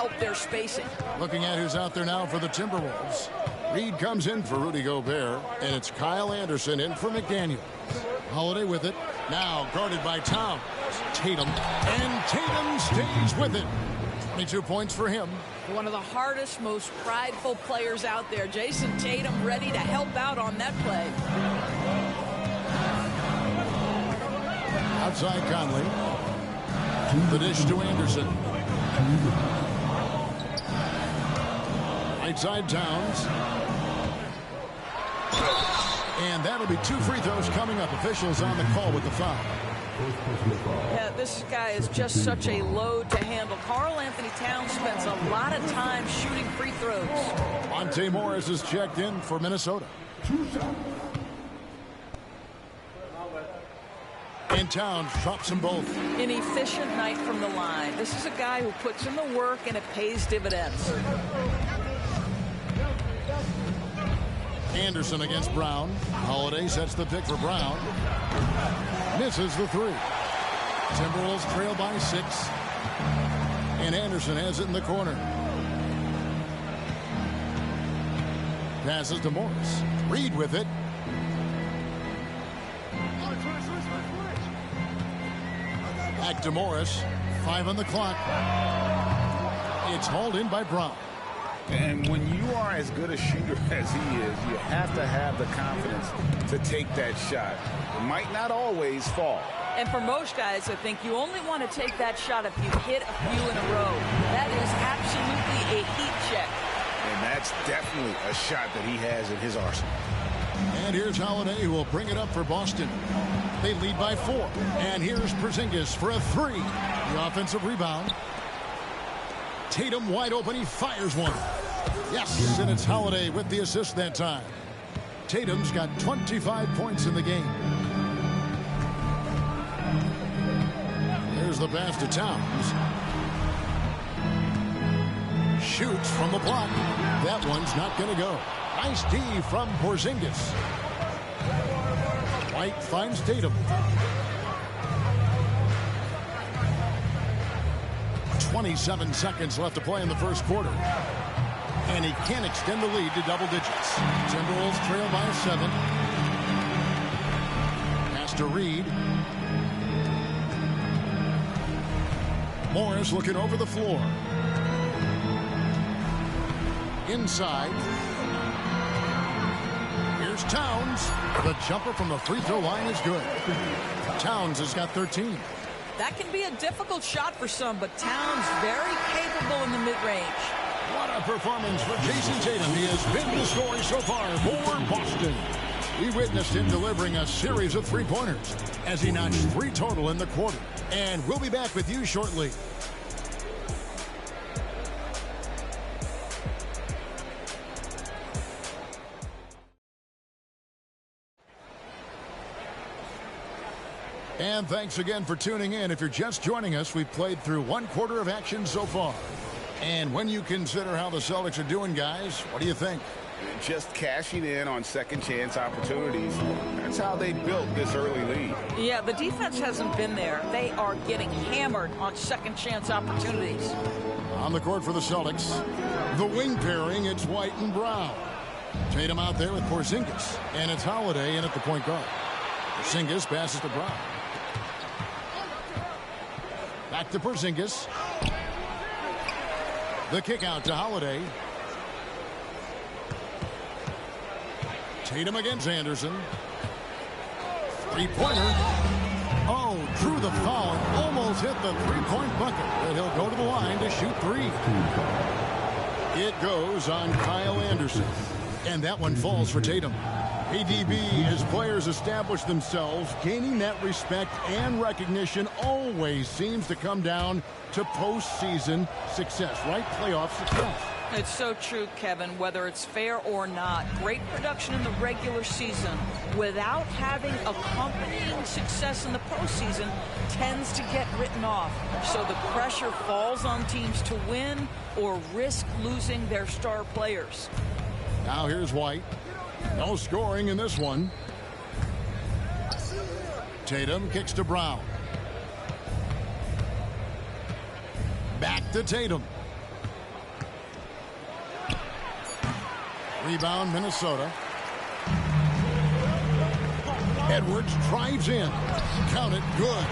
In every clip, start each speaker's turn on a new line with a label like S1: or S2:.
S1: help their spacing.
S2: Looking at who's out there now for the Timberwolves. Reed comes in for Rudy Gobert, and it's Kyle Anderson in for McDaniel. Holiday with it. Now guarded by Towns. Tatum. And Tatum stays with it. 22 points for him.
S1: One of the hardest, most prideful players out there. Jason Tatum ready to help out on that play.
S2: Outside Conley. The dish to Anderson. Right side Towns. And that'll be 2 free throws coming up. Officials on the call with the foul.
S1: Yeah, this guy is just such a load to handle. Karl-Anthony Towns spends a lot of time shooting free throws.
S2: Monte Morris is checked in for Minnesota. And Towns drops them both.
S1: An efficient night from the line. This is a guy who puts in the work and it pays dividends.
S2: Anderson against Brown. Holiday sets the pick for Brown. Misses the 3. Timberwolves trail by 6. And Anderson has it in the corner. Passes to Morris. Reed with it. Back to Morris. 5 on the clock. It's hauled in by Brown.
S3: And when you are as good a shooter as he is, you have to have the confidence to take that shot. It might not always fall.
S1: And for most guys, I think you only want to take that shot if you hit a few in a row. That is absolutely a heat check.
S3: And that's definitely a shot that he has in his arsenal.
S2: And here's Holiday, who will bring it up for Boston. They lead by 4. And here's Porzingis for a 3. The offensive rebound. Tatum wide open. He fires one. Yes, and it's Holiday with the assist that time. Tatum's got 25 points in the game. There's the pass to Towns. Shoots from the block. That one's not going to go. Nice D from Porzingis. White finds Tatum. 27 seconds left to play in the first quarter. And he can't extend the lead to double digits. Timberwolves trail by 7. Pass to Reed. Morris looking over the floor. Inside. Here's Towns. The jumper from the free throw line is good. Towns has got 13.
S1: That can be a difficult shot for some, but Towns very capable in the mid-range.
S2: What a performance for Jason Tatum. He has been the story so far for Boston. We witnessed him delivering a series of three-pointers as he notched 3 total in the quarter. And we'll be back with you shortly. And thanks again for tuning in. If you're just joining us, we've played through 1 quarter of action so far. And when you consider how the Celtics are doing, guys, what do you think?
S3: Just cashing in on second chance opportunities. That's how they built this early lead.
S1: Yeah, the defense hasn't been there. They are getting hammered on second chance opportunities.
S2: On the court for the Celtics, the wing pairing, it's White and Brown. Tatum out there with Porzingis. And it's Holiday in at the point guard. Porzingis passes to Brown. Back to Porzingis. The kick out to Holiday. Tatum against Anderson. 3-pointer. Oh, drew the foul and almost hit the 3-point bucket. But he'll go to the line to shoot 3. It goes on Kyle Anderson. And that one falls for Tatum. ADB, as players establish themselves, gaining that respect and recognition always seems to come down to postseason success, right? Playoff success.
S1: It's so true, Kevin, whether it's fair or not. Great production in the regular season without having accompanying success in the postseason tends to get written off. So the pressure falls on teams to win or risk losing their star players.
S2: Now here's White. No scoring in this one. Tatum kicks to Brown. Back to Tatum. Rebound, Minnesota. Edwards drives in. Count it, good.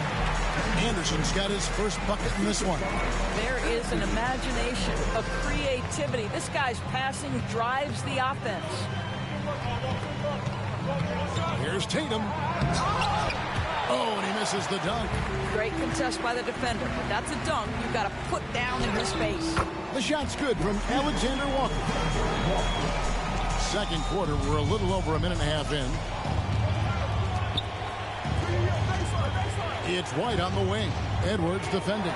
S2: Anderson's got his first bucket in this one.
S1: There is an imagination, a creativity. This guy's passing drives the offense.
S2: Here's Tatum. Oh, and he misses the dunk.
S1: Great contest by the defender, but that's a dunk you've got to put down in his face.
S2: The shot's good from Alexander Walker. Second quarter, we're a little over a minute and a half in. It's White on the wing. Edwards defending.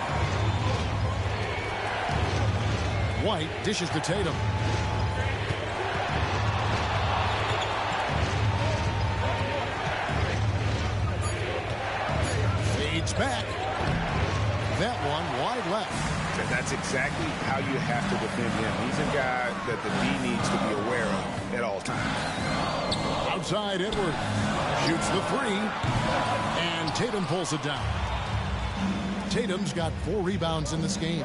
S2: White dishes to Tatum. Fades back. That one wide left.
S3: And that's exactly how you have to defend him. He's a guy that the D needs to be aware of at all times.
S2: Outside, Edwards shoots the three, and Tatum pulls it down. Tatum's got 4 rebounds in this game.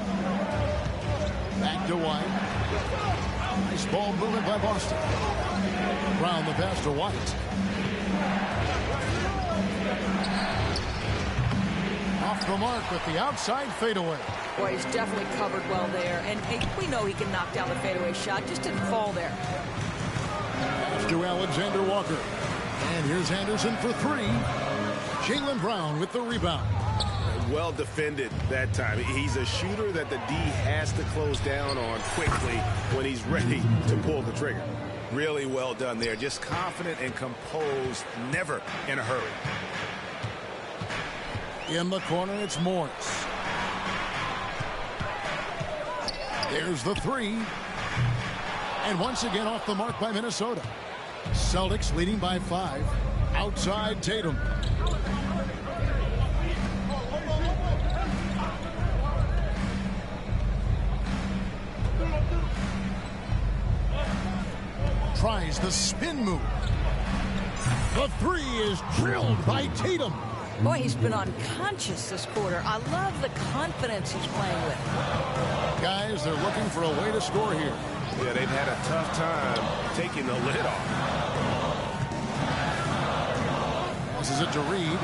S2: Back to White. Nice ball movement by Boston. Brown the pass to White. Off the mark with the outside fadeaway.
S1: Boy, he's definitely covered well there, and we know he can knock down the fadeaway shot. Just didn't fall there.
S2: To Alexander Walker. And here's Anderson for 3. Jaylen Brown with the rebound.
S3: Well defended that time. He's a shooter that the D has to close down on quickly when he's ready to pull the trigger. Really well done there. Just confident and composed, never in a hurry.
S2: In the corner, it's Morris. There's the 3. And once again off the mark by Minnesota. Celtics leading by 5. Outside Tatum. Tries the spin move. The 3 is drilled by Tatum.
S1: Boy, he's been unconscious this quarter. I love the confidence he's playing with.
S2: Guys, they're looking for a way to score here.
S3: Yeah, they've had a tough time taking the lid off.
S2: Passes it to Reed.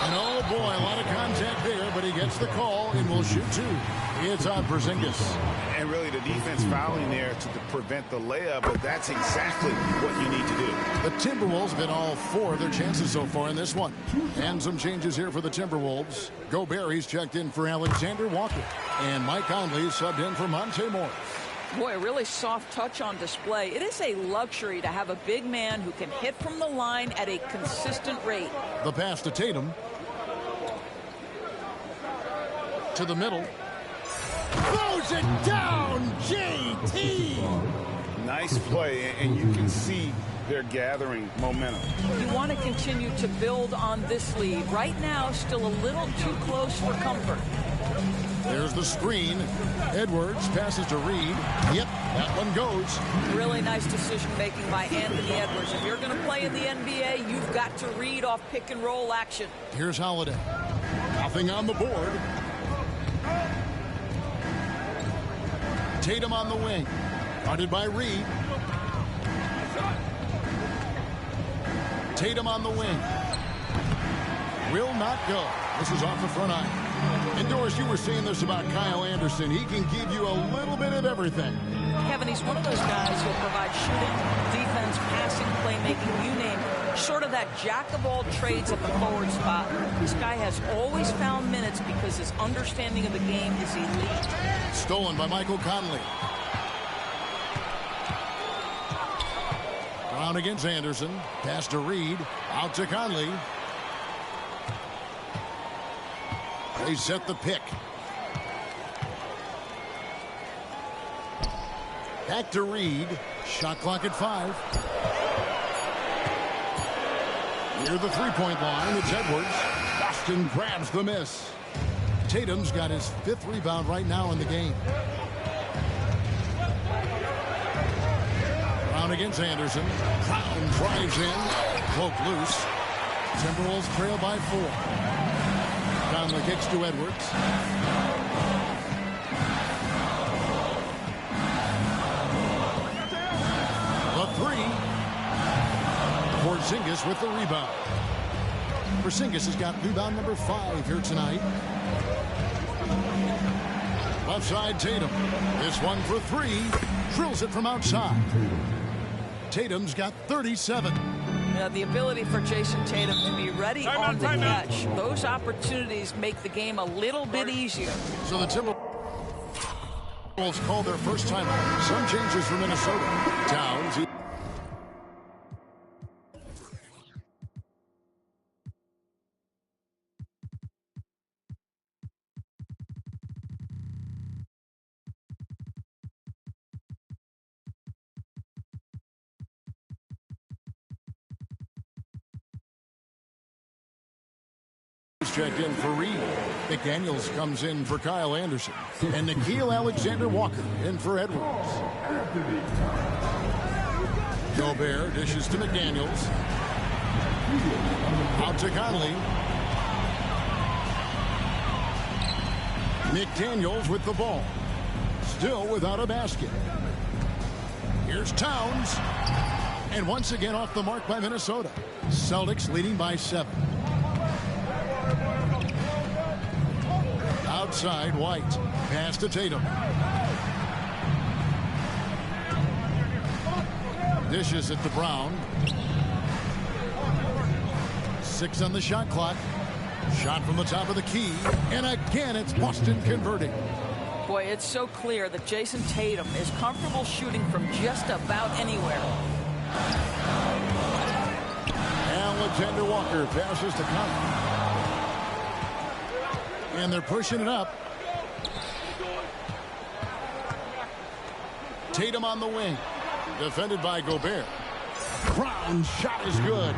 S2: And oh boy, a lot of contact there, but he gets the call and will shoot 2. It's on Porzingis.
S3: And really the defense fouling there to prevent the layup, but that's exactly what you need to do.
S2: The Timberwolves have been all 4 of their chances so far in this one. And some changes here for the Timberwolves. Gobert, he's checked in for Alexander Walker. And Mike Conley subbed in for Monte Morris.
S1: Boy, a really soft touch on display. It is a luxury to have a big man who can hit from the line at a consistent rate.
S2: The pass to Tatum. To the middle. Throws it down, JT!
S3: Nice play, and you can see they're gathering momentum.
S1: You want to continue to build on this lead. Right now, still a little too close for comfort.
S2: There's the screen. Edwards passes to Reed. Yep, that one goes.
S1: Really nice decision-making by Anthony Edwards. If you're going to play in the NBA, you've got to read off pick-and-roll action.
S2: Here's Holiday. Nothing on the board. Tatum on the wing. Guarded by Reed. Tatum on the wing. Will not go. This is off the front eye. And Doris, you were saying this about Kyle Anderson. He can give you a little bit of everything.
S1: Kevin, he's one of those guys who'll provide shooting, defense, passing, playmaking, you name it. Short of that jack of all trades at the forward spot, this guy has always found minutes because his understanding of the game is elite.
S2: Stolen by Michael Conley. Brown against Anderson. Pass to Reed. Out to Conley. They set the pick. Back to Reed. Shot clock at 5. Near the three-point line, it's Edwards. Boston grabs the miss. Tatum's got his 5th rebound right now in the game. Brown against Anderson. Brown drives in. Cloak loose. Timberwolves trail by 4. Conley kicks to Edwards. Porzingis with the rebound. Porzingis has got rebound number 5 here tonight. Left side, Tatum. This one for 3. Drills it from outside. Tatum's got 37.
S1: The ability for Jason Tatum to be ready on the catch. Those opportunities make the game a little bit easier.
S2: So the Timberwolves call their first timeout. Some changes for Minnesota. Towns. Checked in for Reed. McDaniels comes in for Kyle Anderson. And Nickeil Alexander-Walker in for Edwards. Gobert dishes to McDaniels. Out to Conley. McDaniels with the ball. Still without a basket. Here's Towns. And once again off the mark by Minnesota. Celtics leading by 7. Outside, White. Pass to Tatum. Dishes it to Brown. 6 on the shot clock. Shot from the top of the key. And again, it's Boston converting.
S1: Boy, it's so clear that Jason Tatum is comfortable shooting from just about anywhere.
S2: Alexander Walker passes to Conley. And they're pushing it up. Tatum on the wing. Defended by Gobert. Brown's shot is good.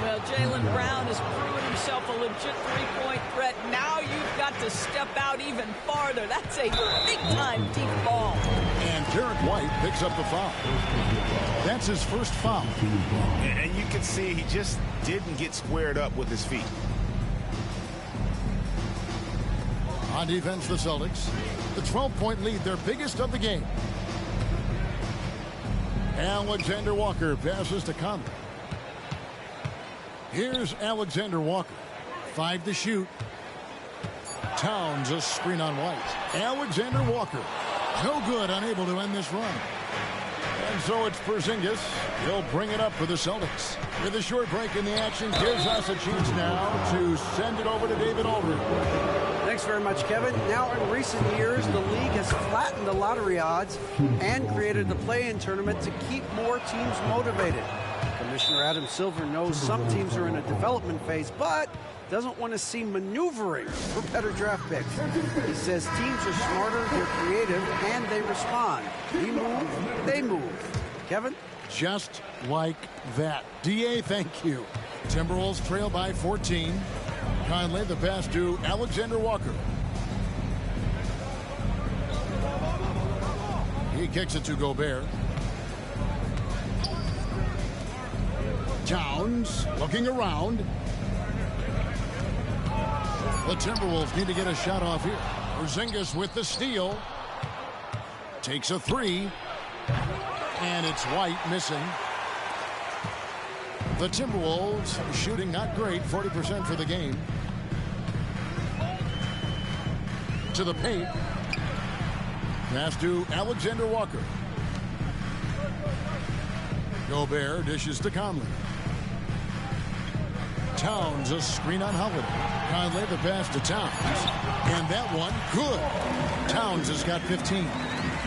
S1: Well, Jaylen Brown has proven himself a legit three-point threat. Now you've got to step out even farther. That's a big-time deep ball.
S2: And Derek White picks up the foul. That's his first foul.
S3: And you can see he just didn't get squared up with his feet.
S2: On defense, the Celtics. The 12-point lead, their biggest of the game. Alexander Walker passes to Conley. Here's Alexander Walker. 5 to shoot. Towns a screen on White. Alexander Walker. No good, unable to end this run. And so it's Porzingis. He'll bring it up for the Celtics. With a short break in the action, gives us a chance now to send it over to David Aldridge.
S4: Thanks very much, Kevin. Now, in recent years, the league has flattened the lottery odds and created the play-in tournament to keep more teams motivated. Commissioner Adam Silver knows some teams are in a development phase, but doesn't want to see maneuvering for better draft picks. He says teams are smarter, they're creative, and they respond. We move, they move. Kevin?
S2: Just like that. D.A., thank you. Timberwolves trail by 14. Conley, the pass to Alexander Walker. He kicks it to Gobert. Towns looking around. The Timberwolves need to get a shot off here. Porzingis with the steal. Takes a 3. And it's White missing. The Timberwolves shooting not great, 40% for the game. To the paint. Pass to Alexander Walker. Gobert dishes to Conley. Towns a screen on Holiday. Conley the pass to Towns. And that one, good. Towns has got 15.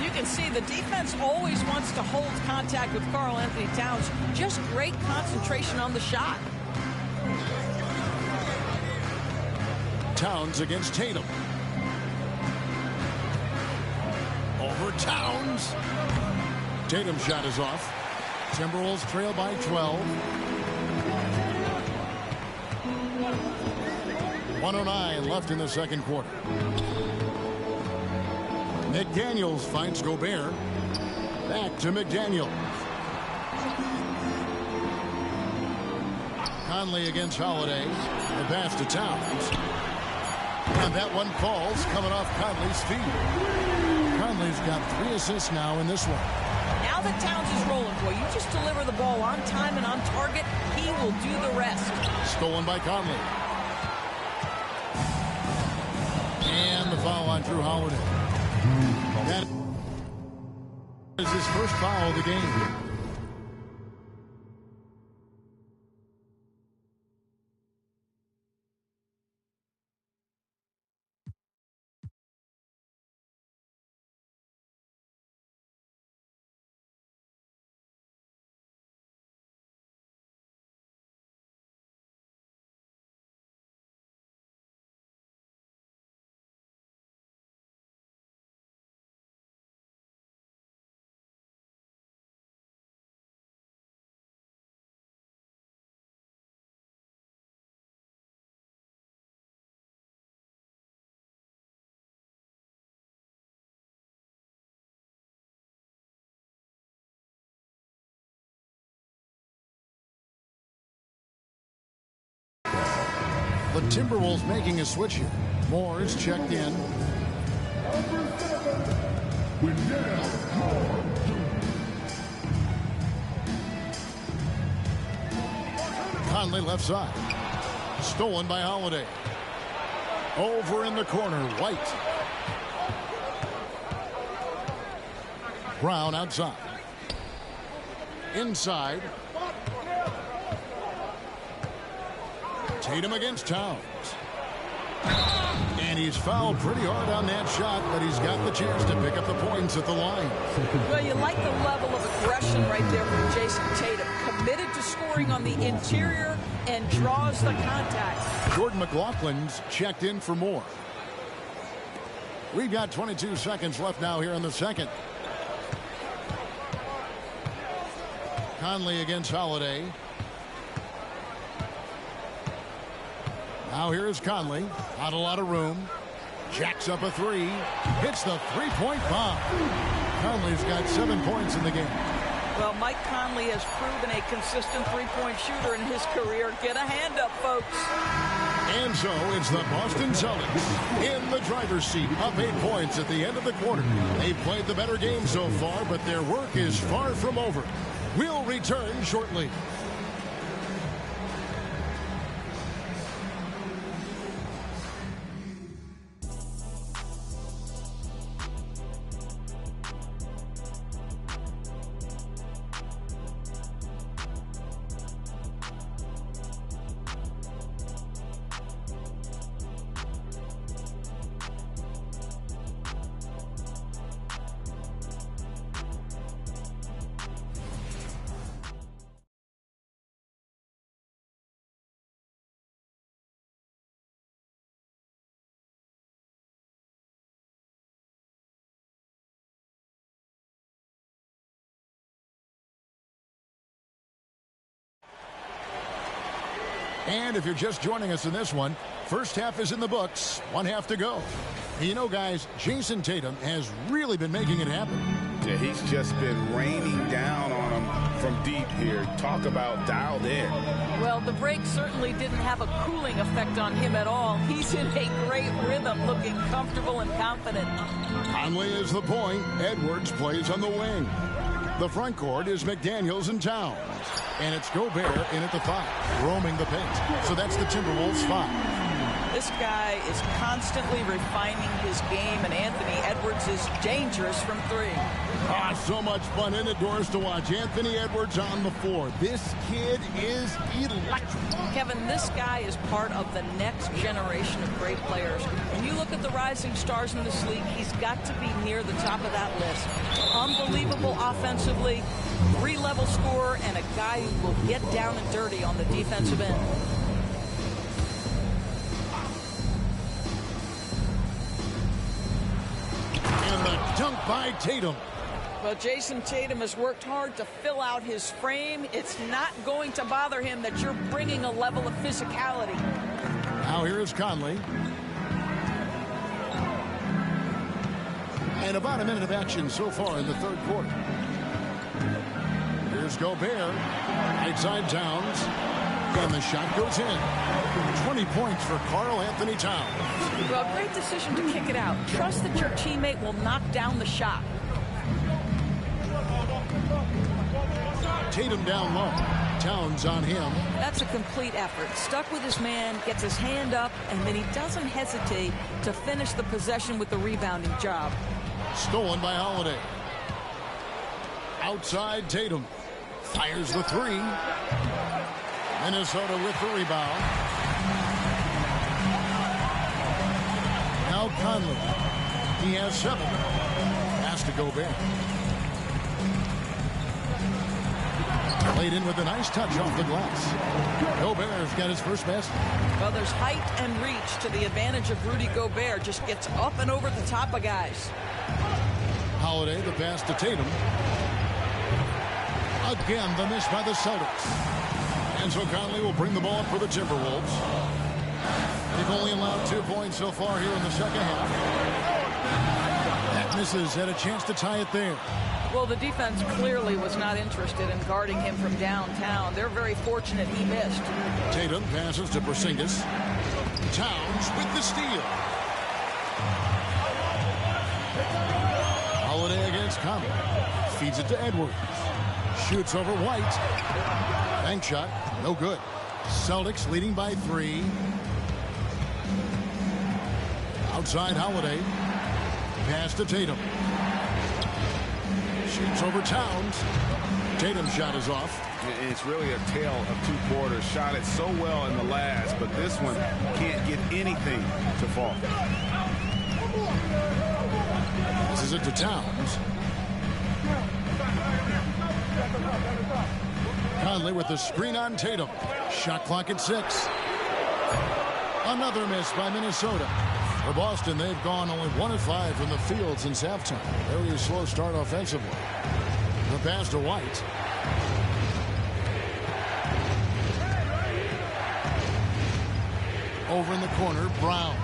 S1: You can see the defense always wants to hold contact with Karl-Anthony Towns. Just great concentration on the shot.
S2: Towns against Tatum. Over Towns. Tatum's shot is off. Timberwolves trail by 12. 1:09 left in the second quarter. McDaniels finds Gobert. Back to McDaniels. Conley against Holiday. The pass to Towns. And that one falls coming off Conley's feet. Conley's got 3 assists now in this one.
S1: Now that Towns is rolling, boy, you just deliver the ball on time and on target, he will do the rest.
S2: Stolen by Conley. And the foul on Drew Holiday. That is his first foul of the game. The Timberwolves making a switch here. Moore is checked in. Conley left side. Stolen by Holiday. Over in the corner, White. Brown outside. Inside. Tatum against Towns. And he's fouled pretty hard on that shot, but he's got the chance to pick up the points at the line.
S1: Well, you like the level of aggression right there from Jason Tatum. Committed to scoring on the interior and draws the contact.
S2: Jordan McLaughlin's checked in for more. We've got 22 seconds left now here in the second. Conley against Holiday. Now here's Conley. Not a lot of room. Jacks up a three. Hits the three-point bomb. Conley's got 7 points in the game.
S1: Well, Mike Conley has proven a consistent three-point shooter in his career. Get a hand up, folks.
S2: And so it's the Boston Celtics in the driver's seat, up 8 points at the end of the quarter. They've played the better game so far, but their work is far from over. We'll return shortly. And if you're just joining us in this one, first half is in the books. 1 half to go. You know, guys, Jason Tatum has really been making it happen.
S3: Yeah, he's just been raining down on him from deep here. Talk about dialed in.
S1: Well, the break certainly didn't have a cooling effect on him at all. He's in a great rhythm, looking comfortable and confident.
S2: Conley is the point. Edwards plays on the wing. The front court is McDaniels and Towns. And it's Gobert in at the 5, roaming the paint. So that's the Timberwolves 5.
S1: This guy is constantly refining his game, and Anthony Edwards is dangerous from 3.
S2: So much fun in the doors to watch. Anthony Edwards on the floor. This kid is electric.
S1: Kevin, this guy is part of the next generation of great players. When you look at the rising stars in this league, he's got to be near the top of that list. Unbelievable offensively, 3-level scorer, and a guy who will get down and dirty on the defensive end.
S2: And the dunk by Tatum.
S1: Well, Jason Tatum has worked hard to fill out his frame. It's not going to bother him that you're bringing a level of physicality.
S2: Now here is Conley. And about a minute of action so far in the third quarter. Here's Gobert. Right side Towns. And the shot goes in. 20 points for Karl Anthony Towns.
S1: Well, great decision to kick it out. Trust that your teammate will knock down the shot.
S2: Tatum down low. Towns on him.
S1: That's a complete effort. Stuck with his man, gets his hand up, and then he doesn't hesitate to finish the possession with the rebounding job.
S2: Stolen by Holiday. Outside Tatum. Fires the three. Minnesota with the rebound. Now Conley. He has 7. Pass to Gobert. Played in with a nice touch off the glass. Gobert's got his first basket.
S1: Well, there's height and reach to the advantage of Rudy Gobert. Just gets up and over the top of guys.
S2: Holiday, the pass to Tatum. Again, the miss by the Celtics. And so Conley will bring the ball up for the Timberwolves. They've only allowed 2 points so far here in the second half. That misses, had a chance to tie it there.
S1: Well, the defense clearly was not interested in guarding him from downtown. They're very fortunate he missed.
S2: Tatum passes to Porzingis. Towns with the steal. Holiday against Conley. Feeds it to Edwards. Shoots over White. Bank shot. No good. Celtics leading by 3. Outside Holiday. Pass to Tatum. Shoots over Towns. Tatum's shot is off.
S3: It's really a tale of 2 quarters. Shot it so well in the last, but this one can't get anything to fall.
S2: This is it to Towns. Conley with the screen on Tatum. Shot clock at 6. Another miss by Minnesota. For Boston, they've gone only 1 of 5 from the field since halftime. Very slow start offensively. The pass to White. Over in the corner, Brown.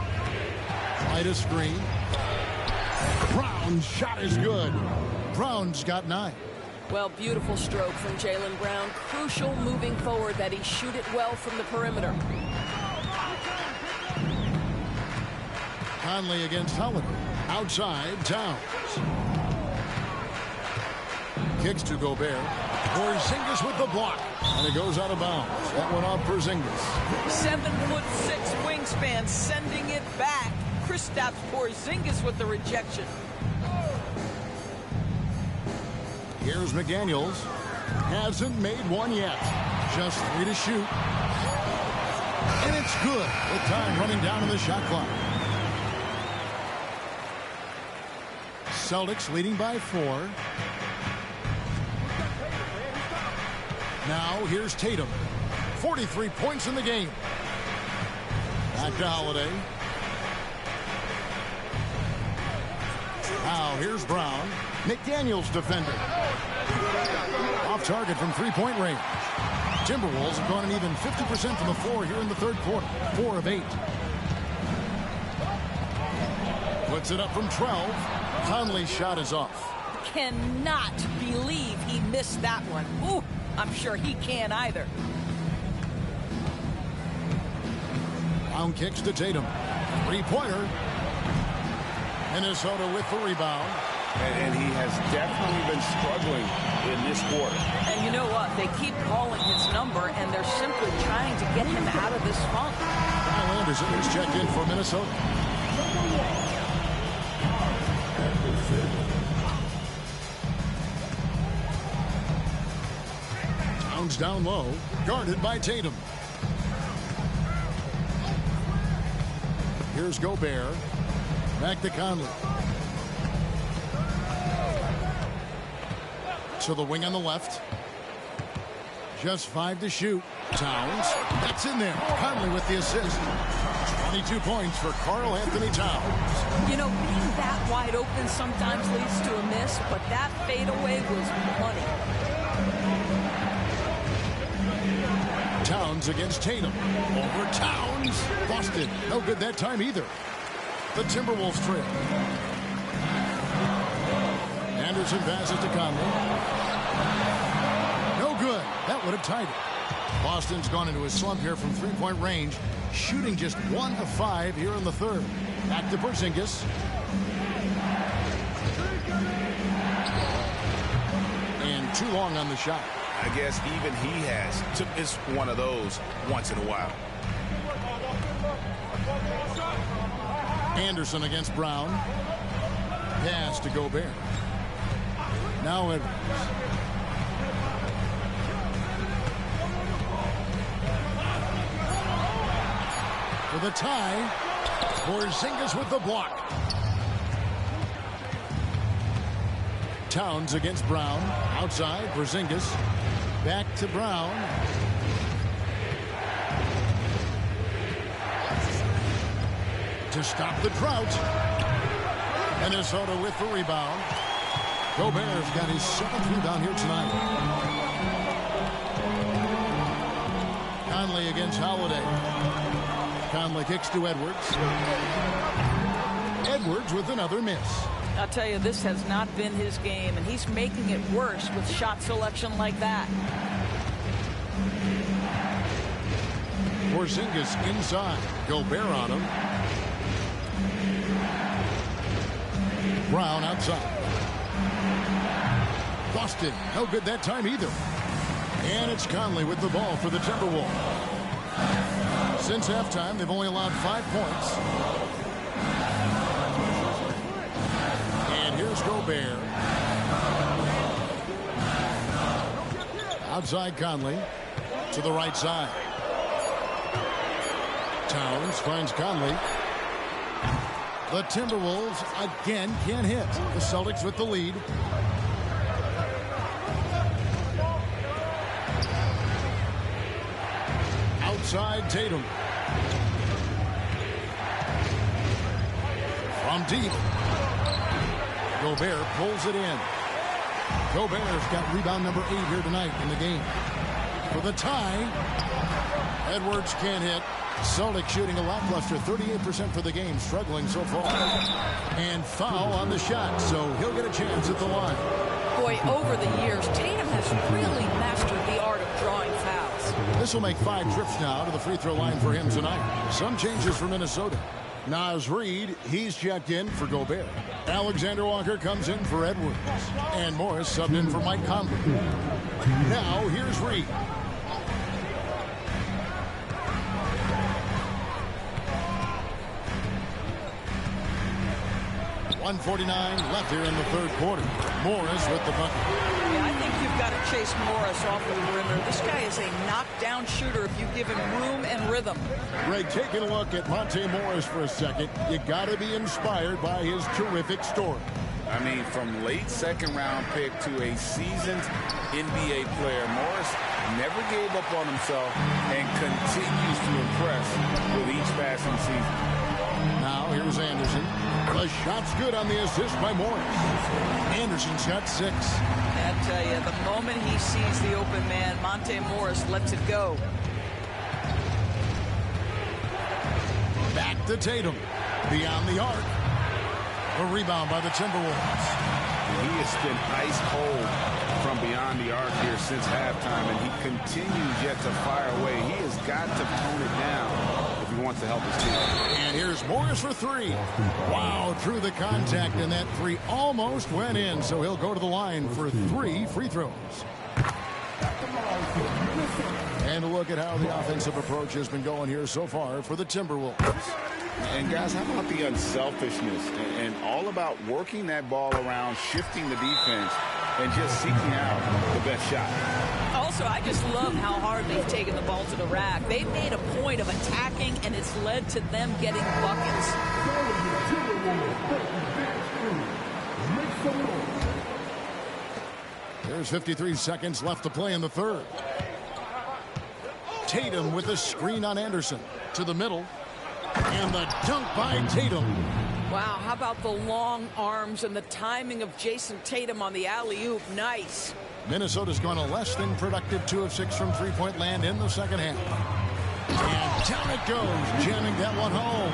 S2: White a screen. Brown's shot is good. Brown's got 9.
S5: Well, beautiful stroke from Jaylen Brown. Crucial moving forward that he shoot it well from the perimeter.
S2: Conley against Holiday. Outside, Towns. Kicks to Gobert. Porzingis with the block. And it goes out of bounds. That went off Porzingis.
S1: 7'6" wingspan sending it back. Kristaps Porzingis with the rejection.
S2: Here's McDaniels. Hasn't made one yet. Just 3 to shoot. And it's good with time running down in the shot clock. Celtics leading by 4. Now here's Tatum. 43 points in the game. Back to Holiday. Now here's Brown. McDaniels defender. Off target from 3-point range. Timberwolves have gone an even 50% from the floor here in the third quarter. 4 of 8. Puts it up from 12. Conley's shot is off.
S1: Cannot believe he missed that one. Ooh, I'm sure he can't either.
S2: Brown kicks to Tatum. 3-pointer. Minnesota with the rebound.
S3: And he has definitely been struggling in this quarter.
S1: And you know what? They keep calling his number, and they're simply trying to get him out of this funk.
S2: Kyle Anderson is checked in for Minnesota. Towns down low, guarded by Tatum. Here's Gobert. Back to Conley. To the wing on the left. Just 5 to shoot. Towns. That's in there. Conley with the assist. 22 points for Karl Anthony Towns.
S1: You know, being that wide open sometimes leads to a miss, but that fadeaway was money.
S2: Towns against Tatum. Over Towns. Boston. No good that time either. The Timberwolves trail. Anderson passes to Conley. No good. That would have tied it. Boston's gone into a slump here from 3-point range, shooting just 1 of 5 here in the third. Back to Porzingis. And too long on the shot.
S3: I guess even he has to miss one of those once in a while.
S2: Anderson against Brown. Pass to Gobert. Now Edwards. For the tie. Porzingis with the block. Towns against Brown. Outside, Porzingis. Back to Brown. To stop the drought. Minnesota with the rebound. Gobert's got his 7th rebound here tonight. Conley against Holiday. Conley kicks to Edwards. Edwards with another miss.
S1: I'll tell you, this has not been his game, and he's making it worse with shot selection like that.
S2: Porzingis inside. Gobert on him. Brown outside. Boston, no good that time either. And it's Conley with the ball for the Timberwolves. Since halftime, they've only allowed 5 points. And here's Gobert. Outside Conley. To the right side. Towns finds Conley. The Timberwolves again can't hit. The Celtics with the lead. Outside Tatum. From deep. Gobert pulls it in. Gobert's got rebound number 8 here tonight in the game. For the tie. Edwards can't hit. Celtics shooting a lackluster 38% for the game, struggling so far. And foul on the shot, so he'll get a chance at the line.
S1: Boy, over the years, Tatum has really mastered the art of drawing fouls.
S2: This will make 5 trips now to the free throw line for him tonight. Some changes for Minnesota. Naz Reid, he's checked in for Gobert. Alexander Walker comes in for Edwards. And Morris subbed in for Mike Conley. Now, here's Reid. 1:49 left here in the 3rd quarter. Morris with the bucket.
S1: Yeah, I think you've got to chase Morris off of the perimeter. This guy is a knockdown shooter if you give him room and rhythm.
S2: Greg, taking a look at Monte Morris for a second, you got to be inspired by his terrific story.
S3: I mean, from late 2nd round pick to a seasoned NBA player, Morris never gave up on himself and continues to impress with each passing season.
S2: Now here's Anderson. The shot's good on the assist by Morris. Anderson's got 6.
S1: I tell you, the moment he sees the open man, Monte Morris lets it go.
S2: Back to Tatum. Beyond the arc. A rebound by the Timberwolves.
S3: He has been ice cold from beyond the arc here since halftime, and he continues yet to fire away. He has got to tone it down if he wants to help his team.
S2: And here's Morris for 3. Wow, through the contact, and that 3 almost went in, so he'll go to the line for 3 free throws. And look at how the offensive approach has been going here so far for the Timberwolves.
S3: And guys, how about the unselfishness and all about working that ball around, shifting the defense, and just seeking out the best shot.
S1: Also, I just love how hard they've taken the ball to the rack. They've made a point of attacking, and it's led to them getting buckets.
S2: There's 53 seconds left to play in the 3rd. Tatum with a screen on Anderson. To the middle. And the dunk by Tatum.
S5: Wow, how about the long arms and the timing of Jason Tatum on the alley-oop? Nice.
S2: Minnesota's gone a less than productive 2 of 6 from three-point land in the 2nd half. And down it goes, jamming that one home.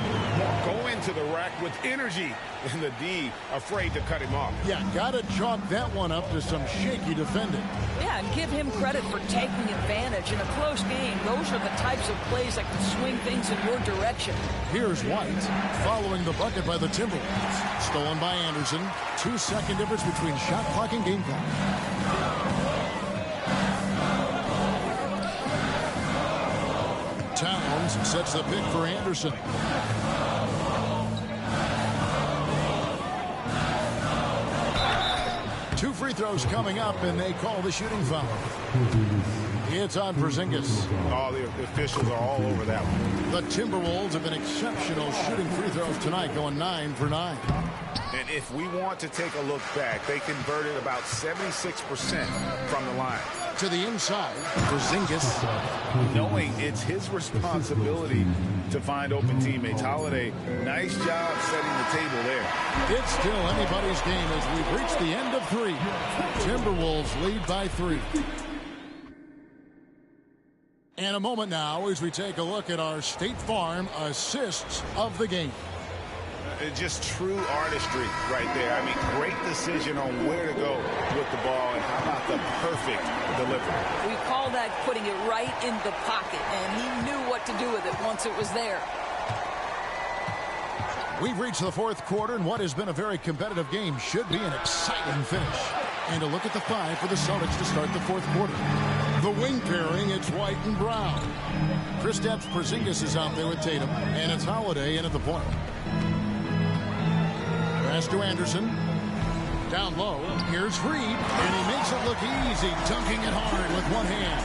S3: Go into the rack with energy, and the D afraid to cut him off.
S2: Yeah, gotta chalk that one up to some shaky defending.
S1: Yeah, and give him credit for taking advantage. In a close game, those are the types of plays that can swing things in your direction.
S2: Here's White, following the bucket by the Timberwolves. Stolen by Anderson. 2-second difference between shot clock and game clock. Towns sets the pick for Anderson. Two free throws coming up, and they call the shooting foul. It's on Porzingis.
S3: All the officials are all over that one.
S2: The Timberwolves have been exceptional shooting free throws tonight, going 9 for 9.
S3: And if we want to take a look back, they converted about 76% from the line.
S2: To the inside, Porzingis.
S3: Knowing it's his responsibility to find open teammates. Holiday, nice job setting the table there.
S2: It's still anybody's game as we've reached the end of 3. Timberwolves lead by 3. And a moment now as we take a look at our State Farm assists of the game.
S3: Just true artistry right there. I mean, great decision on where to go with the ball, and how about the perfect delivery.
S5: We call that putting it right in the pocket, and he knew what to do with it once it was there.
S2: We've reached the 4th quarter, and what has been a very competitive game should be an exciting finish. And a look at the 5 for the Celtics to start the 4th quarter. The wing pairing, it's White and Brown. Kristaps Porzingis is out there with Tatum, and it's Holiday in at the point. Pass to Anderson. Down low. Here's Reed. And he makes it look easy, dunking it hard with one hand.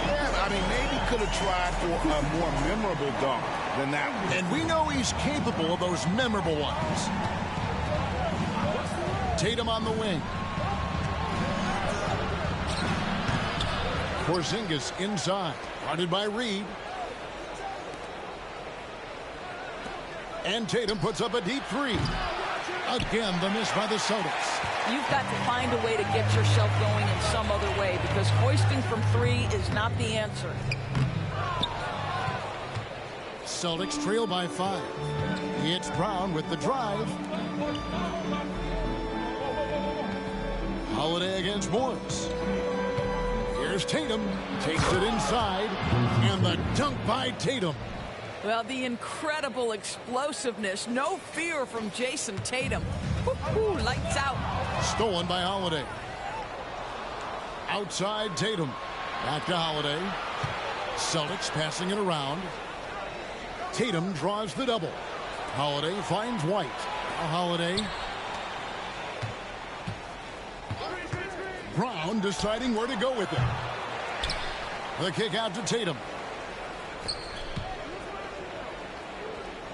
S3: Yeah, I mean, maybe could have tried for a more memorable dunk than that one.
S2: And we know he's capable of those memorable ones. Tatum on the wing. Porzingis inside. Guarded by Reed. And Tatum puts up a deep 3. Again, the miss by the Celtics.
S1: You've got to find a way to get yourself going in some other way, because hoisting from 3 is not the answer.
S2: Celtics trail by 5. It's Brown with the drive. Holiday against Morris. Here's Tatum. Takes it inside. And the dunk by Tatum.
S1: Well, the incredible explosiveness, no fear from Jason Tatum. Woo-hoo, lights out.
S2: Stolen by Holiday. Outside Tatum. Back to Holiday. Celtics passing it around. Tatum draws the double. Holiday finds White. Holiday. Brown deciding where to go with it. The kick out to Tatum.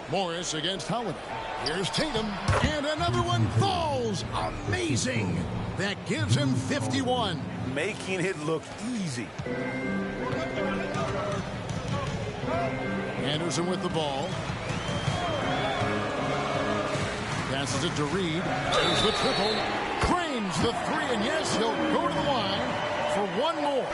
S2: Morris against Holiday. Here's Tatum. And another one falls. Amazing. That gives him 51.
S3: Making it look easy.
S2: Anderson with the ball. Passes it to Reed. There's the triple. Cranes the 3, and yes, he'll go to the line for one more.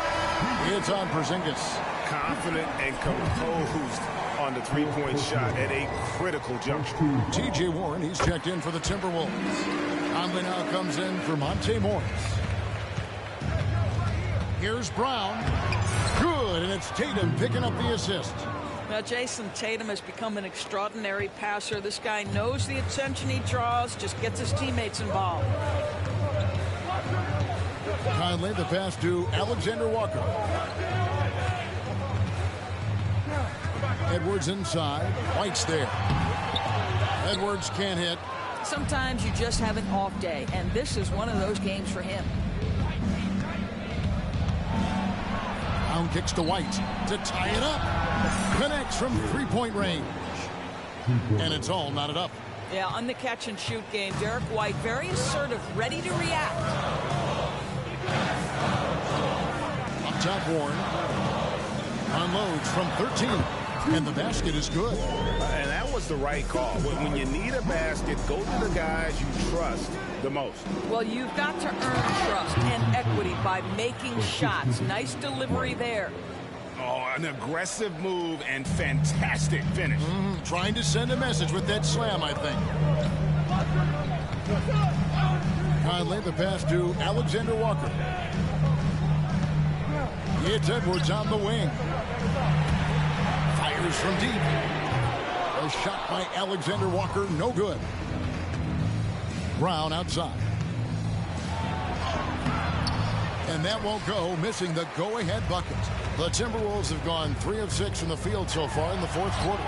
S2: It's on Porzingis.
S3: Confident and composed on the 3-point shot at a critical juncture.
S2: T.J. Warren, he's checked in for the Timberwolves. Conley now comes in for Monte Morris. Here's Brown. Good, and it's Tatum picking up the assist.
S1: Now, Jason Tatum has become an extraordinary passer. This guy knows the attention he draws, just gets his teammates involved.
S2: Conley, the pass to Alexander Walker. Edwards inside. White's there. Edwards can't hit.
S1: Sometimes you just have an off day, and this is one of those games for him.
S2: Brown kicks to White to tie it up. Connects from 3-point range. And it's all knotted up.
S1: Yeah, on the catch-and-shoot game, Derek White very assertive, ready to react.
S2: Up top, Warren. Unloads from 13. And the basket is good.
S3: And that was the right call. When you need a basket, go to the guys you trust the most.
S1: Well, you've got to earn trust and equity by making shots. Nice delivery there.
S3: Oh, an aggressive move and fantastic finish.
S2: Trying to send a message with that slam, I think. Conley, the pass to Alexander Walker. It's Edwards on the wing. Fires from deep. A shot by Alexander Walker, no good. Brown outside. And that won't go, missing the go-ahead bucket. The Timberwolves have gone 3 of 6 from the field so far in the fourth quarter.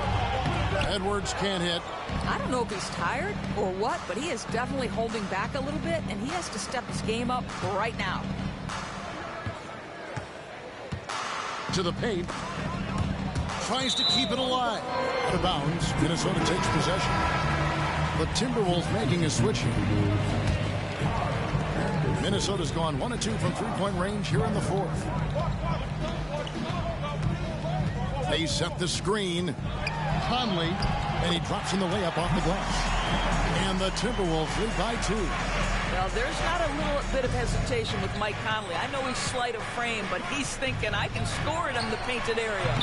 S2: Edwards can't hit.
S5: I don't know if he's tired or what, but he is definitely holding back a little bit, and he has to step his game up right now.
S2: To the paint. Tries to keep it alive. Out of bounds. Minnesota takes possession. The Timberwolves making a switch here. Minnesota's gone 1 of 2 from three-point range here in the fourth. They set the screen. Conley, and he drops in the layup off the glass. And the Timberwolves lead by 2.
S1: Well, there's not a little bit of hesitation with Mike Conley. I know he's slight of frame, but he's thinking, I can score it in the painted area.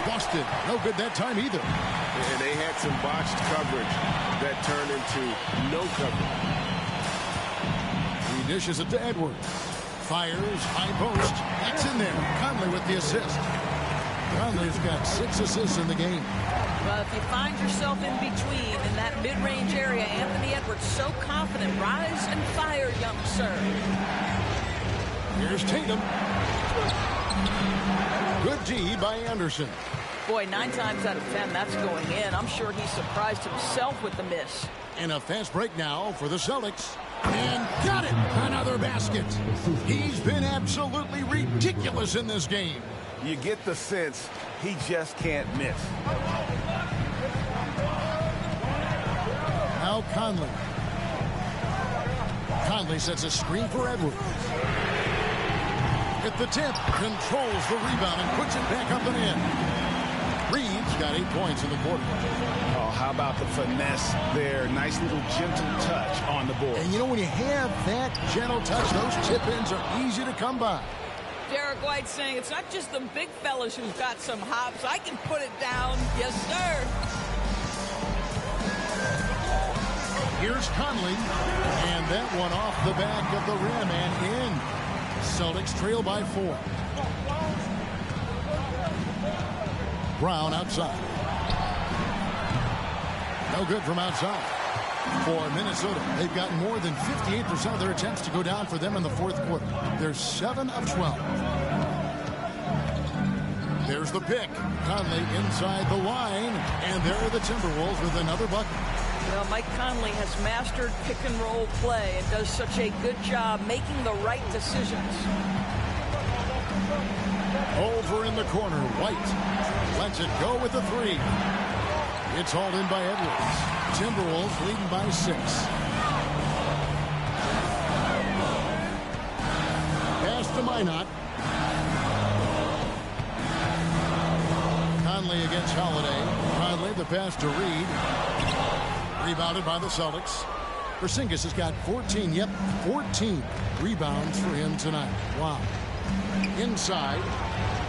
S2: Busted. No good that time either.
S3: And they had some botched coverage that turned into no coverage.
S2: He dishes it to Edwards. Fires, high post. That's in there. Conley with the assist. Conley's got 6 assists in the game.
S1: Well, if you find yourself in between in that mid-range area, Anthony Edwards so confident. Rise and fire, young sir.
S2: Here's Tatum. Good D by Anderson.
S1: Boy, 9 times out of 10, that's going in. I'm sure he surprised himself with the miss.
S2: And a fast break now for the Celtics. And got it! Another basket. He's been absolutely ridiculous in this game.
S3: You get the sense he just can't miss.
S2: Now Conley. Conley sets a screen for Edwards. At the tip, controls the rebound and puts it back up and in. Reed's got 8 points in the quarter.
S3: Oh, how about the finesse there? Nice little gentle touch on the board.
S2: And you know, when you have that gentle touch, those tip-ins are easy to come by.
S1: Derek White saying it's not just the big fellas who've got some hops. I can put it down. Yes, sir.
S2: Here's Conley. And that one off the back of the rim and in. Celtics trail by 4. Brown outside. No good from outside. For Minnesota, they've got more than 58% of their attempts to go down for them in the fourth quarter. They're 7 of 12. There's the pick. Conley inside the line. And there are the Timberwolves with another bucket.
S1: Well, Mike Conley has mastered pick-and-roll play and does such a good job making the right decisions.
S2: Over in the corner, White lets it go with the 3. It's hauled in by Edwards. Timberwolves leading by 6. Pass to Minot. Conley against Holiday. Conley the pass to Reed. Rebounded by the Celtics. Porzingis has got 14 14 rebounds for him tonight. Wow. Inside.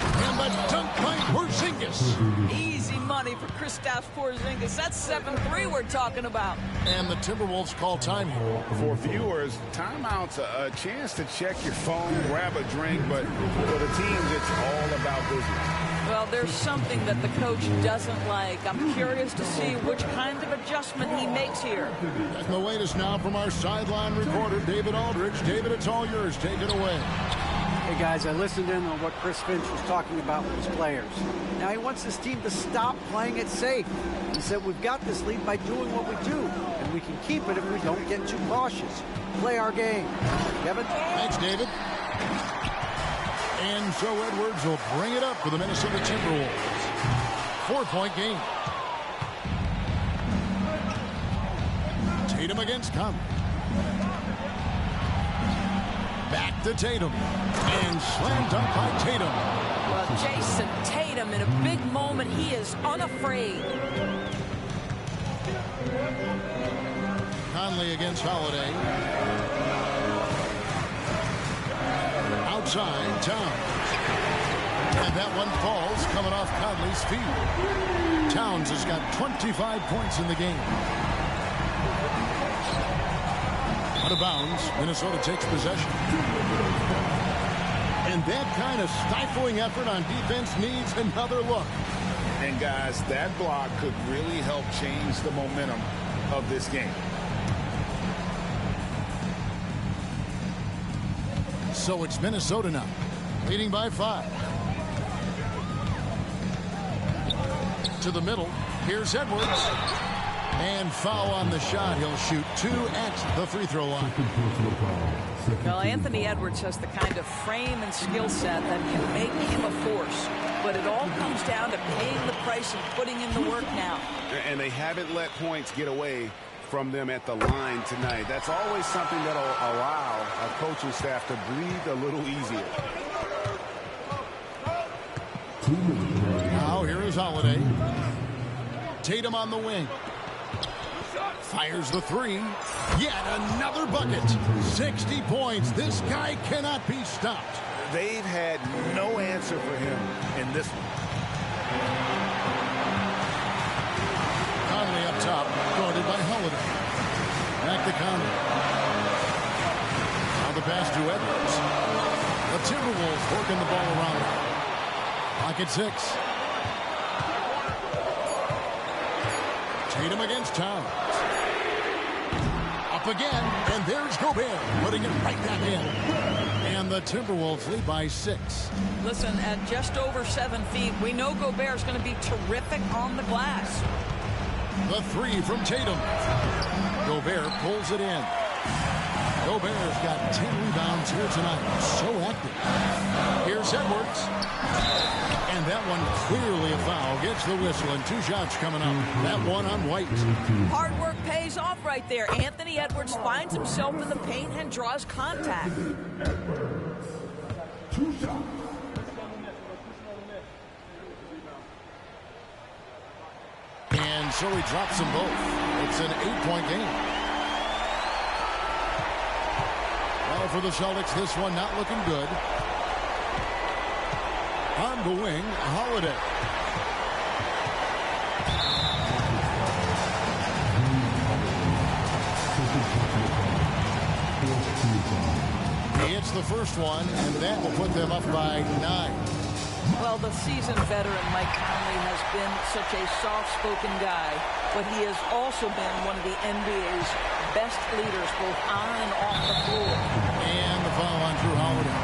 S2: And the dunk by Porzingis.
S1: Easy money for Kristaps Porzingis. That's 7-3 we're talking about.
S2: And the Timberwolves call time here.
S3: For viewers, timeout's a chance to check your phone, grab a drink, but for the teams, it's all about business.
S1: Well, there's something that the coach doesn't like. I'm curious to see which kind of adjustment he makes here.
S2: And the latest now from our sideline reporter, David Aldridge. David, it's all yours. Take it away.
S4: Hey, guys, I listened in on what Chris Finch was talking about with his players. Now, he wants his team to stop playing it safe. He said, we've got this lead by doing what we do, and we can keep it if we don't get too cautious. Play our game. Kevin?
S2: Thanks, David. And so Edwards will bring it up for the Minnesota Timberwolves. 4-point game. Tatum against Conley. Back to Tatum. And slam dunk by Tatum.
S1: Well, Jason Tatum in a big moment. He is unafraid.
S2: Conley against Holiday. Outside, Towns. And that one falls coming off Conley's feet. Towns has got 25 points in the game. Out of bounds, Minnesota takes possession. And that kind of stifling effort on defense needs another look.
S3: And guys, that block could really help change the momentum of this game.
S2: So it's Minnesota now, leading by 5. To the middle. Here's Edwards. And foul on the shot. He'll shoot 2 at the free throw line.
S1: Well, Anthony Edwards has the kind of frame and skill set that can make him a force. But it all comes down to paying the price and putting in the work now.
S3: And they haven't let points get away from them at the line tonight. That's always something that'll allow a coaching staff to breathe a little easier.
S2: Now here is Holiday. Tatum on the wing. Fires the 3. Yet another bucket. 60 points. This guy cannot be stopped.
S3: They've had no answer for him in this one.
S2: Conley up top, guarded by Holiday. Back to Conley. Now the pass to Edwards. The Timberwolves working the ball around. Pocket 6. Tatum against Towns. Up again, and there's Gobert, putting it right back in. And the Timberwolves lead by 6.
S1: Listen, at just over 7 feet, we know Gobert's going to be terrific on the glass.
S2: The 3 from Tatum. Gobert pulls it in. Gobert's got 10 rebounds here tonight. So active. Here's Edwards. And that one clearly a foul. Gets the whistle, and 2 shots coming up. That one on White.
S1: Hard work pays off right there. Anthony Edwards finds himself in the paint and draws contact.
S2: And so he drops them both. It's an 8-point game. Well, for the Celtics, this one not looking good. On the wing, Holiday. He hits the first one, and that will put them up by 9.
S1: Well, the seasoned veteran Mike Conley has been such a soft-spoken guy, but he has also been one of the NBA's best leaders, both on and off the floor.
S2: And the foul on Drew Holiday.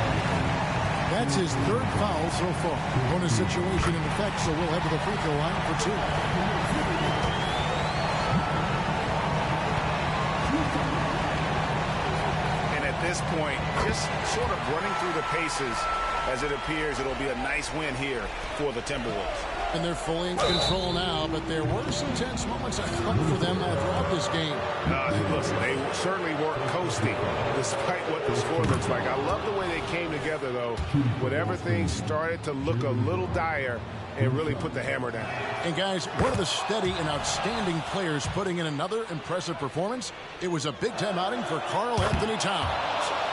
S2: That's his 3rd foul so far. Bonus situation in effect, so we'll head to the free throw line for 2.
S3: And at this point, just sort of running through the paces, as it appears it'll be a nice win here for the Timberwolves.
S2: And they're fully in control now, but there were some tense moments, I thought, for them throughout this game.
S3: Listen, they certainly weren't coasting, despite what the score looks like. I love the way they came together, though, when everything started to look a little dire and really put the hammer down.
S2: And, guys, one of the steady and outstanding players putting in another impressive performance, it was a big-time outing for Karl Anthony Towns.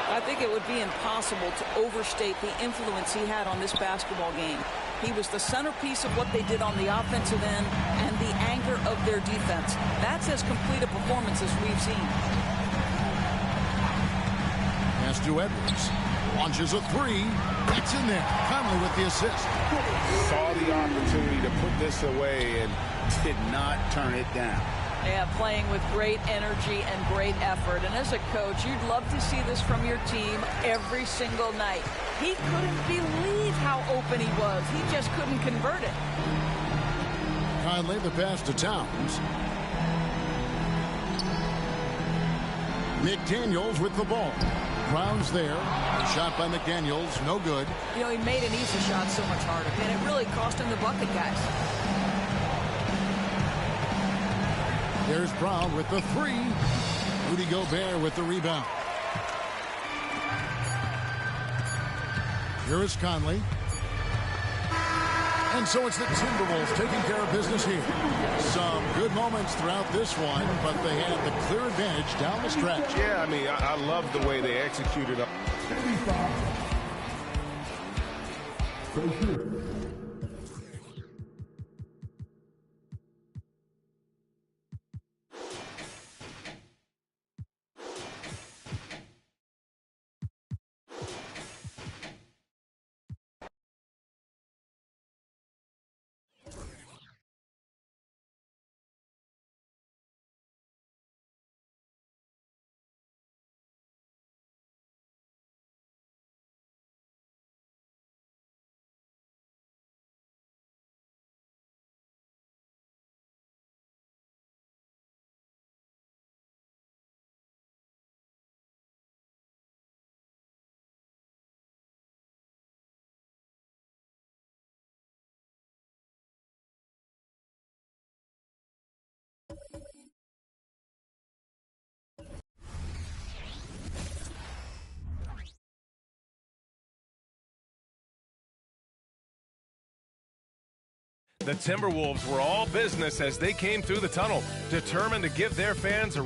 S1: I think it would be impossible to overstate the influence he had on this basketball game. He was the centerpiece of what they did on the offensive end and the anchor of their defense. That's as complete a performance as we've seen.
S2: Pass to Edwards. Launches a 3. That's in there. Conley with the assist.
S3: Saw the opportunity to put this away and did not turn it down.
S1: Yeah, playing with great energy and great effort. And as a coach, you'd love to see this from your team every single night. He couldn't believe how open he was. He just couldn't convert it.
S2: Conley, the pass to Towns. McDaniels with the ball. Brown's there. Shot by McDaniels. No good.
S1: You know, he made an easy shot so much harder. And it really cost him the bucket, guys.
S2: There's Brown with the 3. Rudy Gobert with the rebound. Here is Conley. And so it's the Timberwolves taking care of business here. Some good moments throughout this one, but they had the clear advantage down the stretch.
S3: Yeah, I mean, I love the way they executed.
S6: The Timberwolves were all business as they came through the tunnel, determined to give their fans a...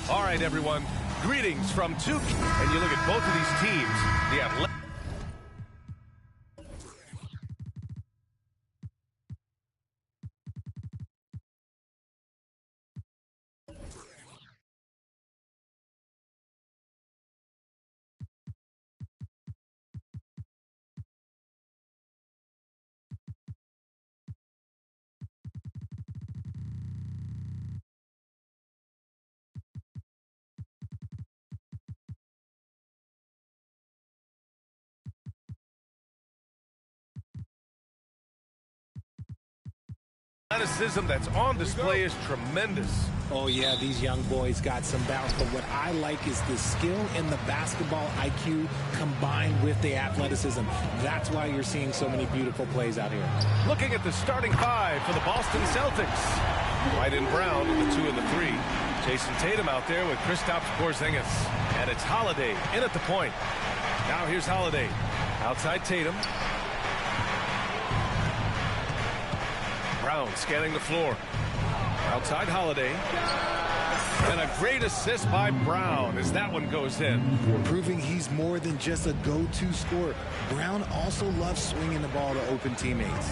S6: All right, everyone, greetings from two... And you look at both of these teams, the athletic... athleticism that's on display is tremendous.
S7: Oh, yeah, these young boys got some bounce, but what I like is the skill and the basketball IQ combined with the athleticism. That's why you're seeing so many beautiful plays out here.
S6: Looking at the starting five for the Boston Celtics. White and Brown with the 2 and the 3. Jason Tatum out there with Kristaps Porzingis. And it's Holiday in at the point. Now here's Holiday. Outside Tatum. Brown scanning the floor. Outside Holiday. And a great assist by Brown as that one goes in.
S7: Proving he's more than just a go-to scorer. Brown also loves swinging the ball to open teammates.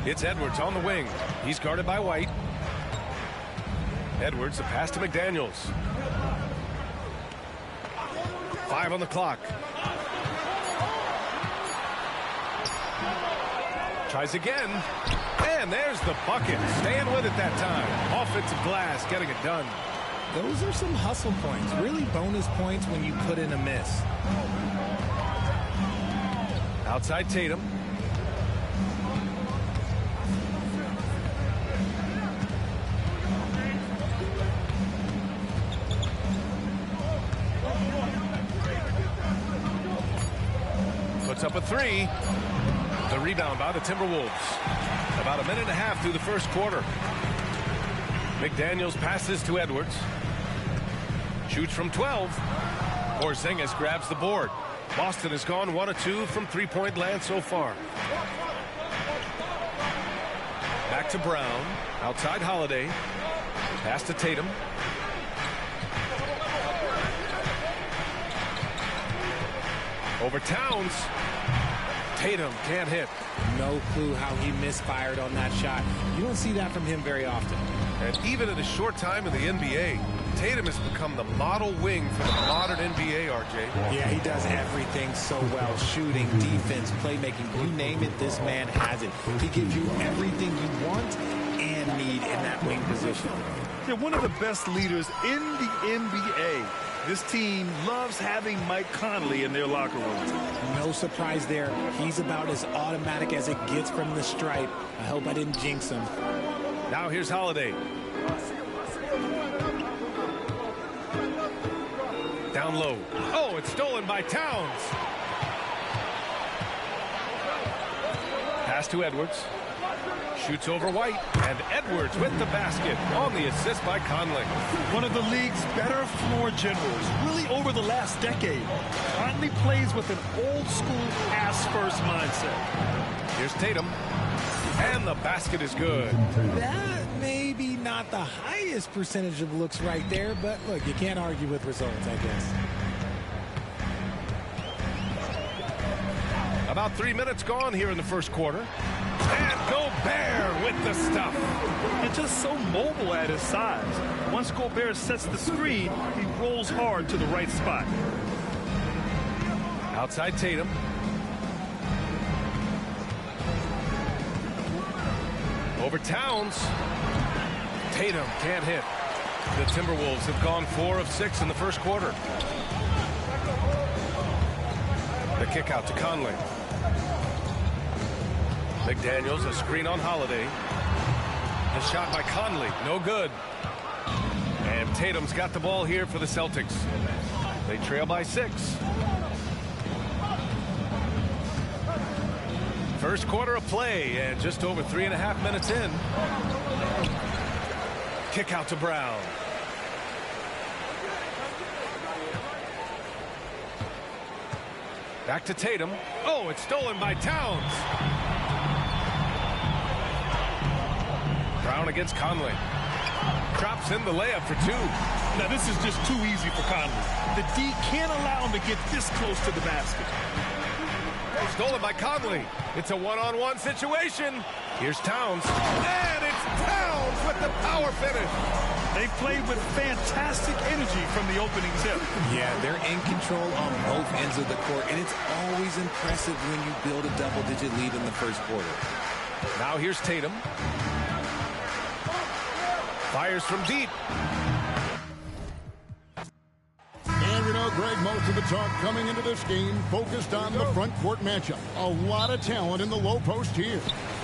S6: It's Edwards on the wing. He's guarded by White. Edwards, the pass to McDaniels. 5 on the clock. Tries again. And there's the bucket. Staying with it that time. Offensive glass, getting it done.
S7: Those are some hustle points. Really bonus points when you put in a miss.
S6: Outside Tatum. Puts up a 3. The rebound by the Timberwolves. About a minute and a half through the first quarter. McDaniels passes to Edwards. Shoots from 12. Porzingis grabs the board. Boston has gone 1 of 2 from three-point land so far. Back to Brown. Outside Holiday. Pass to Tatum. Over Towns. Tatum can't hit.
S7: No clue how he misfired on that shot. You don't see that from him very often.
S6: And even in a short time in the NBA, Tatum has become the model wing for the modern NBA, RJ.
S7: Yeah, he does everything so well. Shooting, defense, playmaking, you name it, this man has it. He gives you everything you want and need in that wing position.
S8: They're one of the best leaders in the NBA. This team loves having Mike Conley in their locker room.
S7: No surprise there. He's about as automatic as it gets from the stripe. I hope I didn't jinx him.
S6: Now here's Holiday. Down low. Oh, it's stolen by Towns. Pass to Edwards. Shoots over White. And Edwards with the basket on the assist by Conley.
S8: One of the league's better floor generals, really over the last decade. Conley plays with an old-school pass-first mindset.
S6: Here's Tatum. And the basket is good.
S7: That may be not the highest percentage of looks right there, but look, you can't argue with results, I guess.
S6: About 3 minutes gone here in the first quarter. And Gobert with the stuff.
S8: And just so mobile at his size. Once Gobert sets the screen, he rolls hard to the right spot.
S6: Outside Tatum. Over Towns. Tatum can't hit. The Timberwolves have gone 4 of 6 in the first quarter. The kick out to Conley. McDaniels, a screen on Holiday. The shot by Conley, no good. And Tatum's got the ball here for the Celtics. They trail by 6. First quarter of play, and just over 3.5 minutes in. Kick out to Brown. Back to Tatum. Oh, it's stolen by Towns. Brown against Conley. Drops in the layup for two.
S8: Now, this is just too easy for Conley. The D can't allow him to get this close to the basket.
S6: Stolen by Conley. It's a one-on-one situation. Here's Towns. And it's Towns with the power finish.
S8: They played with fantastic energy from the opening tip.
S7: Yeah, they're in control on both ends of the court, and it's always impressive when you build a double-digit lead in the first quarter.
S6: Now here's Tatum. Fires from deep.
S2: And you know, Greg, most of the talk coming into this game focused on the front court matchup. A lot of talent in the low post here.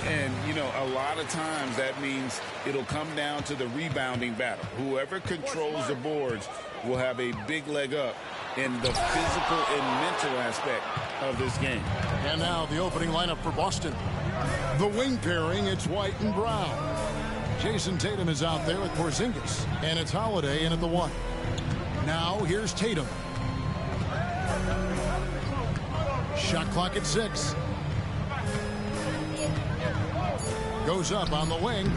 S9: And, you know, a lot of times that means it'll come down to the rebounding battle. Whoever controls the boards will have a big leg up in the physical and mental aspect of this game.
S2: And now the opening lineup for Boston. The wing pairing, it's White and Brown. Jason Tatum is out there with Porzingis. And it's Holiday in at the 1. Now here's Tatum. Shot clock at 6. Goes up on the wing.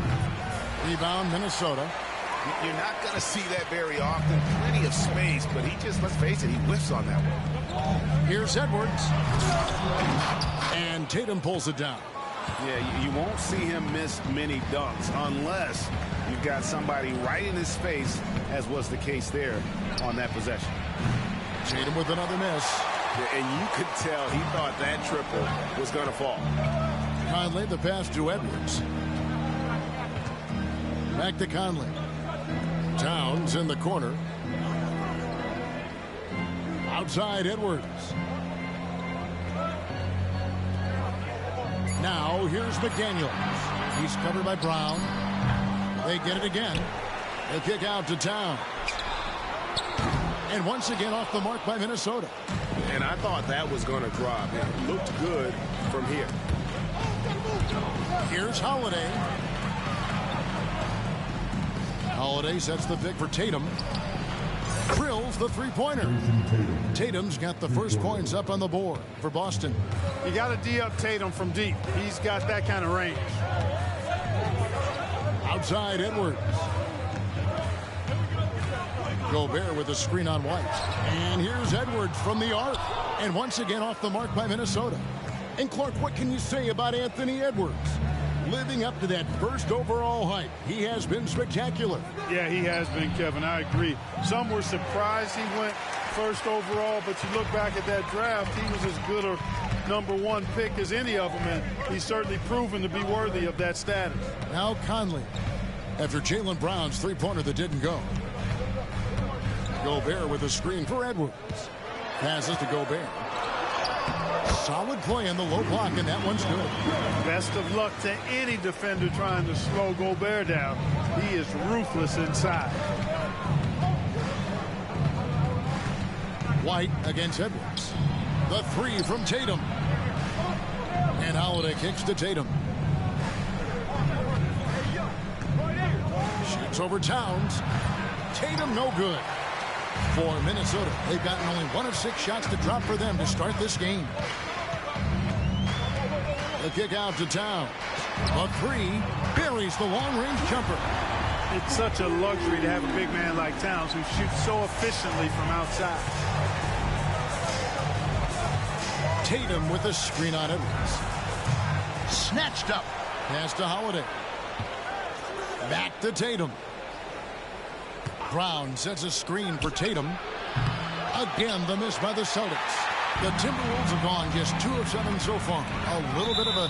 S2: Rebound, Minnesota.
S3: You're not going to see that very often. Plenty of space, but he just, let's face it, he whiffs on that one.
S2: Here's Edwards. And Tatum pulls it down.
S3: Yeah, you won't see him miss many dunks unless you've got somebody right in his face, as was the case there on that possession.
S2: Tatum with another miss.
S3: Yeah, and you could tell he thought that triple was going to fall.
S2: Conley, the pass to Edwards. Back to Conley. Towns in the corner. Outside Edwards. Now here's McDaniels. He's covered by Brown. They get it again. They'll kick out to Towns. And once again off the mark by Minnesota.
S3: And I thought that was going to drop. It looked good from here.
S2: Here's Holiday. Holiday sets the pick for Tatum. Drills the three-pointer. Tatum's got the first points up on the board for Boston.
S10: You got to D up Tatum from deep. He's got that kind of range.
S2: Outside Edwards. Gobert with a screen on White. And here's Edwards from the arc. And once again off the mark by Minnesota. And Clark, what can you say about Anthony Edwards? Living up to that first overall hype, he has been spectacular.
S10: Yeah, he has been, Kevin. I agree. Some were surprised he went first overall, but you look back at that draft, he was as good a #1 pick as any of them, and he's certainly proven to be worthy of that status.
S2: Now Conley, after Jaylen Brown's three-pointer that didn't go. Gobert with a screen for Edwards. Passes to Gobert. Solid play in the low block, and that one's good.
S10: Best of luck to any defender trying to slow Gobert down. He is ruthless inside.
S2: White against Edwards. The three from Tatum. And Holiday kicks to Tatum. Shoots over Towns. Tatum no good. For Minnesota, they've gotten only 1 of 6 shots to drop for them to start this game. The kick out to Towns. A three buries the long-range jumper.
S10: It's such a luxury to have a big man like Towns who shoots so efficiently from outside.
S2: Tatum with a screen on Edwards. Snatched up. Pass to Holiday. Back to Tatum. Brown sets a screen for Tatum. Again, the miss by the Celtics. The Timberwolves have gone just 2 of 7 so far. A little bit of a